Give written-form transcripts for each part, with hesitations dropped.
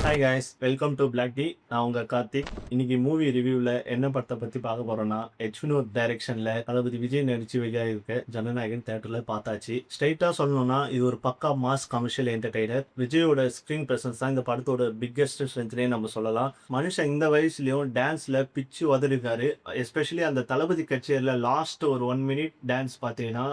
Hi guys, welcome to black D. நான் உங்க கார்த்திக். இன்னைக்கு மூவி ரிவ்யூவில் என்ன படத்தை பற்றி பார்க்க போறோம்னா, எச் வினோத் டைரக்ஷனில் தளபதி விஜய் நடிச்சு வெளியாகிருக்க ஜனநாயகன் தேட்டரில் பார்த்தாச்சு. ஸ்ட்ரைட்டாக சொல்லணும்னா இது ஒரு பக்கா மாஸ் கமர்ஷியல் என்டர்டைனர். விஜயோட ஸ்க்ரீன் பிரசன்ஸ் தான் இந்த படத்தோட பிக்கெஸ்ட் ஸ்ட்ரென்த்னே நம்ம சொல்லலாம். மனுஷன் இந்த வயசுலயும் டான்ஸில் பிச்சு உதறிருக்காரு. எஸ்பெஷலி அந்த தளபதி கச்சேரியில் லாஸ்ட் ஒரு 1 minute டான்ஸ் பார்த்தீங்கன்னா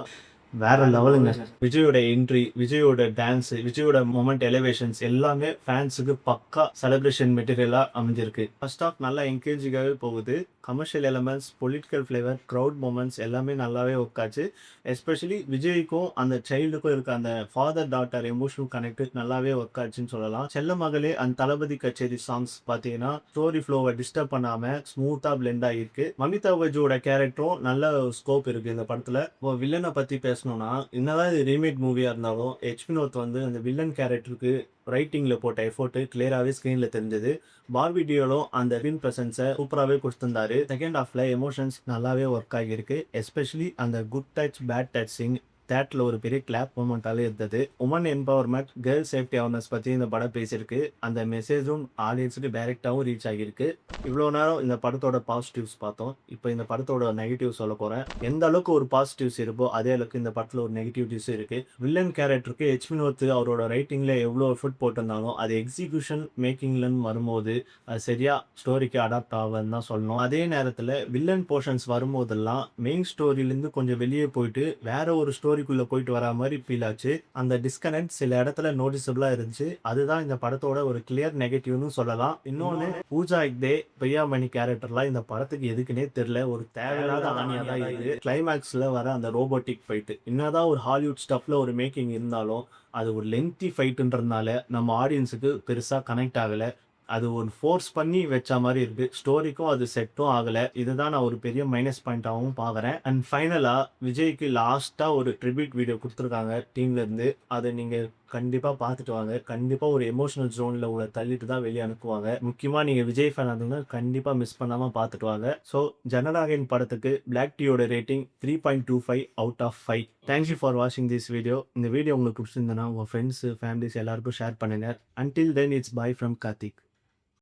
வேற லெவலுங்க. விஜயோட என்ட்ரி, விஜயோட டான்ஸ், விஜயோட மொமெண்ட் எலிவேஷன்ஸ் எல்லாமே ஃபேன்ஸுக்கு பக்கா செலிப்ரேஷன் மெட்டீரியலா அமைஞ்சிருக்கு. ஃபர்ஸ்ட் ஆஃப் நல்லா என்கேஜிங்காகவே போகுது. Commercial elements, political flavour, crowd moments எல்லாமே நல்லாவே ஒர்க்காச்சு. எஸ்பெஷலி விஜய்க்கும் அந்த சைல்டுக்கும் இருக்க அந்த ஃபாதர் டாட்டர் எமோஷனல் கனெக்ட் நல்லாவே ஒர்க் ஆச்சுன்னு சொல்லலாம். செல்ல மகளே அந்த தளபதி கச்சேரி சாங்ஸ் பார்த்தீங்கன்னா ஸ்டோரி ஃப்ளோவை டிஸ்டர்ப் பண்ணாம ஸ்மூத்தா பிளெண்ட் ஆகிருக்கு. மமிதா பஜோட கேரக்டரும் நல்ல ஸ்கோப் இருக்கு இந்த படத்துல. வில்லனை பத்தி பேசணும்னா, என்னதான் இது ரீமேக் மூவியா இருந்தாலும் எச் வினோத் வந்து அந்த வில்லன் கேரக்டருக்கு ரைட்டிங்ல போட்ட எஃபோர்ட் கிளியராகவே ஸ்க்ரீன்ல தெரிஞ்சது. பார்பி டியோலும் அந்த ஸ்க்ரீன் பிரசன்ஸை சூப்பராகவே கொடுத்திருந்தாரு. செகண்ட் ஹாஃப்ல எமோஷன்ஸ் நல்லாவே ஒர்க் ஆகியிருக்கு. எஸ்பெஷலி அந்த குட் டச் பேட் டச் சிங் தேட்டரில் ஒரு பெரிய கிளாப் மூமெண்ட்டாலே இருந்தது. Women empowerment, girl safety awareness பற்றி இந்த படம் பேசியிருக்கு. அந்த மெசேஜும் ஆடியன்ஸுக்கு டைரெக்டாகவும் ரீச் ஆகியிருக்கு. இவ்வளோ நேரம் இந்த படத்தோட பாசிட்டிவ்ஸ் பார்த்தோம். இப்போ இந்த படத்தோட நெகட்டிவ் சொல்ல போகிறேன். எந்த அளவுக்கு ஒரு பாசிட்டிவ்ஸ் இருக்கோ அதே அளவுக்கு இந்த படத்தில் ஒரு நெகட்டிவிட்டிஸ் இருக்குது. வில்லன் கேரக்டருக்கு எச் வினோத் அவரோட ரைட்டிங்கில் எவ்வளோ எஃபர்ட் போட்டிருந்தாலும் அது எக்ஸிக்யூஷன் மேக்கிங்லன்னு வரும்போது அது சரியாக ஸ்டோரிக்கு அடாப்ட் ஆகுதுன்னு தான் சொல்லணும். அதே நேரத்தில் வில்லன் போர்ஷன்ஸ் வரும்போதெல்லாம் மெயின் ஸ்டோரியிலேருந்து கொஞ்சம் வெளியே போயிட்டு வேற ஒரு ஸ்டோரிக்குள்ளே போயிட்டு வர மாதிரி ஃபீல் ஆச்சு. அந்த டிஸ்கனெக்ட் சில இடத்துல நோட்டிசபிளாக இருந்துச்சு. அதுதான் இந்த படத்தோட ஒரு கிளியர் நெகட்டிவ்னு சொல்லலாம். இன்னொன்று, பூஜா ஹெக்டே, பிரியாமணி கேரக்டர்லாம் இந்த படத்துக்கு எதுக்குன்னே தெரியல. ஒரு தேவையில்லாத ஆணியாக தான் இருக்குது. கிளைமேக்ஸில் வர அந்த ரோபோட்டிக் ஃபைட்டு என்னதான் ஒரு ஹாலிவுட் ஸ்டஃப்ல ஒரு மேக்கிங் இருந்தாலும் அது ஒரு லென்த்தி ஃபைட்டுன்றதுனால நம்ம ஆடியன்ஸுக்கு பெருசாக கனெக்ட் ஆகலை. அது ஒரு ஃபோர்ஸ் பண்ணி வச்ச மாதிரி இருக்கு. ஸ்டோரிக்கும் அது செட்டும் ஆகலை. இதுதான் நான் ஒரு பெரிய மைனஸ் பாயிண்டாகவும் பார்க்குறேன். அண்ட் ஃபைனலாக விஜய்க்கு லாஸ்ட்டாக ஒரு ட்ரிபியூட் வீடியோ கொடுத்துருக்காங்க டீம்லேருந்து. அதை நீங்கள் கண்டிப்பாக பார்த்துட்டு வாங்க. கண்டிப்பாக ஒரு எமோஷனல் ஜோனில் உங்களை தள்ளிட்டு தான் வெளியே அனுப்புவாங்க. முக்கியமாக நீங்கள் விஜய் ஃபேன் ஆகுங்க கண்டிப்பாக மிஸ் பண்ணாமல் பார்த்துட்டு வாங்க. ஸோ ஜனநாயகன் படத்துக்கு பிளாக் டீயோட rating 3.25 out of 5. Thank you for வாட்சிங் திஸ் வீடியோ. இந்த வீடியோ உங்களுக்கு பிடிச்சிருந்தனா உங்கள் ஃப்ரெண்ட்ஸு ஃபேமிலிஸ் எல்லாருக்கும் ஷேர் பண்ணுங்கள். Until then it's bye from Karthik.